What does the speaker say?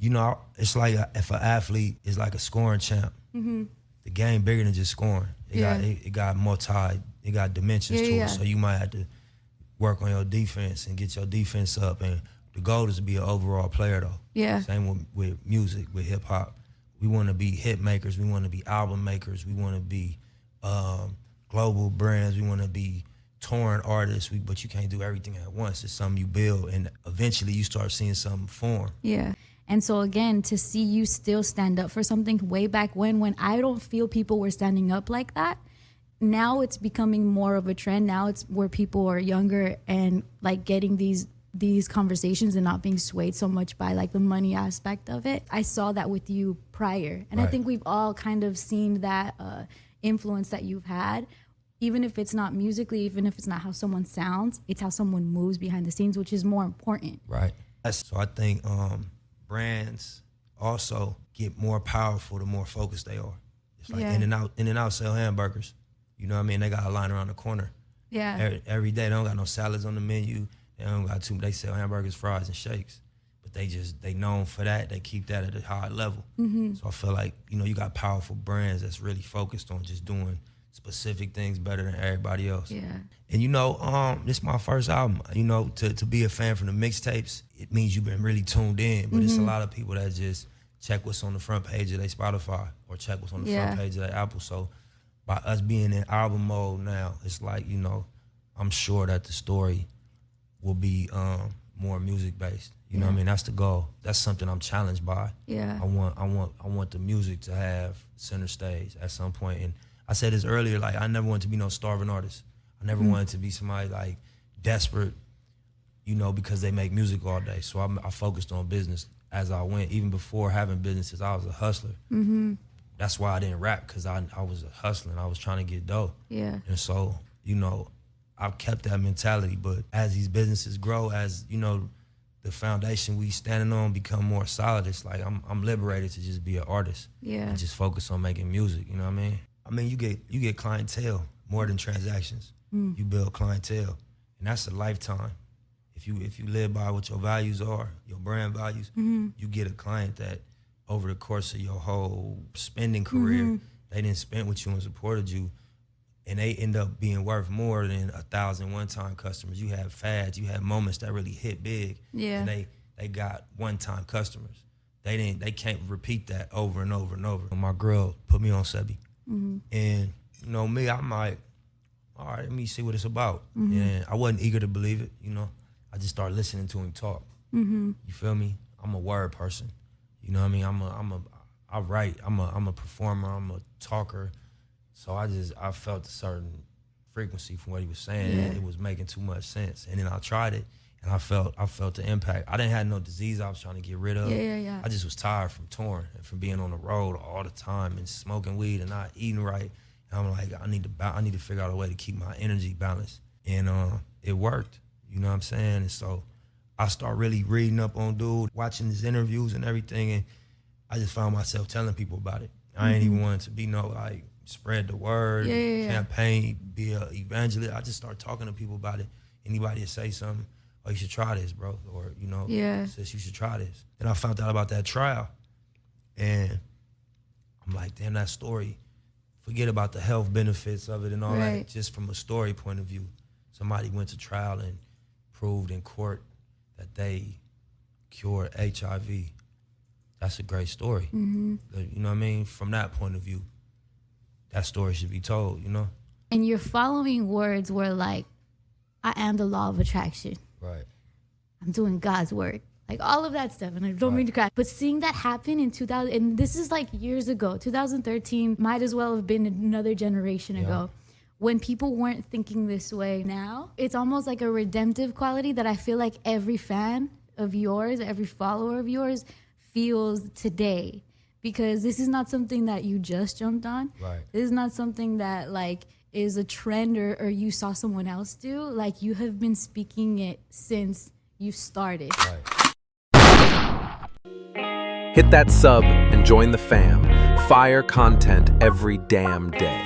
you know, it's like if an athlete is like a scoring champ, the game bigger than just scoring. It got it got dimensions to it. So you might have to work on your defense and get your defense up. And the goal is to be an overall player, though. Yeah. Same with music, with hip hop. We want to be hit makers. We want to be album makers. We want to be global brands. We want to be touring artists. But you can't do everything at once. It's something you build, and eventually you start seeing something form. Yeah. And so again, to see you still stand up for something way back when I don't feel people were standing up like that, now it's becoming more of a trend. Now it's where people are younger and like getting these conversations and not being swayed so much by like the money aspect of it. I saw that with you prior. And I think we've all kind of seen that influence that you've had. Even if it's not musically, even if it's not how someone sounds, it's how someone moves behind the scenes, which is more important. Right. So I think brands also get more powerful the more focused they are. It's like In and Out sell hamburgers. You know what I mean? They got a line around the corner. Yeah. Every day, they don't got no salads on the menu. They don't got they sell hamburgers, fries, and shakes. But they known for that. They keep that at a high level. So I feel like, you know, you got powerful brands that's really focused on just doing specific things better than everybody else. Yeah. And you know, this is my first album. You know, to be a fan from the mixtapes, it means you've been really tuned in. But it's a lot of people that just check what's on the front page of their Spotify or check what's on the front page of their Apple. So by us being in album mode now, it's like, you know, I'm sure that the story will be more music based. You know what I mean? That's the goal. That's something I'm challenged by. Yeah. I want the music to have center stage at some point. And I said this earlier, like I never wanted to be no starving artist. I never wanted to be somebody like desperate, you know, because they make music all day. So I focused on business as I went. Even before having businesses, I was a hustler. That's why I didn't rap, because I was a hustler and I was trying to get dough. Yeah. And so, you know, I've kept that mentality. But as these businesses grow, as, you know, the foundation we standing on become more solid, it's like I'm liberated to just be an artist. Yeah. And just focus on making music, you know what I mean? I mean, you get clientele more than transactions. You build clientele, and that's a lifetime. If you live by what your values are, your brand values, you get a client that over the course of your whole spending career, they didn't spend with you and supported you, and they end up being worth more than 1,000 one-time customers. You have fads, you have moments that really hit big, and they got one-time customers. They can't repeat that over and over and over. My girl put me on Sebi. And you know me, I'm like, all right, let me see what it's about. And I wasn't eager to believe it, you know. I just started listening to him talk. You feel me? I'm a word person. You know what I mean? I write. I'm a performer. I'm a talker. So I felt a certain frequency from what he was saying. It was making too much sense. And then I tried it, and I felt the impact. I didn't have no disease I was trying to get rid of. I just was tired from touring and from being on the road all the time and smoking weed and not eating right. And I'm like, I need to figure out a way to keep my energy balanced. And it worked. You know what I'm saying? And so I start really reading up on dude, watching his interviews and everything, and I just found myself telling people about it. I ain't even wanting to be no like spread the word, campaign, be an evangelist. I just start talking to people about it. Anybody that say something, oh, you should try this, bro, or you know, sis, you should try this. And I found out about that trial, and I'm like, damn, that story. Forget about the health benefits of it and all that. Just from a story point of view, somebody went to trial and proved in court that they cured HIV. That's a great story. You know what I mean? From that point of view, that story should be told, you know? And your following words were like, I am the law of attraction. Right. I'm doing God's work. Like all of that stuff. And I don't mean to cry. But seeing that happen in 2000, and this is like years ago, 2013 might as well have been another generation ago. When people weren't thinking this way. Now, it's almost like a redemptive quality that I feel like every fan of yours, every follower of yours feels today. Because this is not something that you just jumped on. Right. This is not something that like is a trend or you saw someone else do. Like you have been speaking it since you started. Right. Hit that sub and join the fam. Fire content every damn day.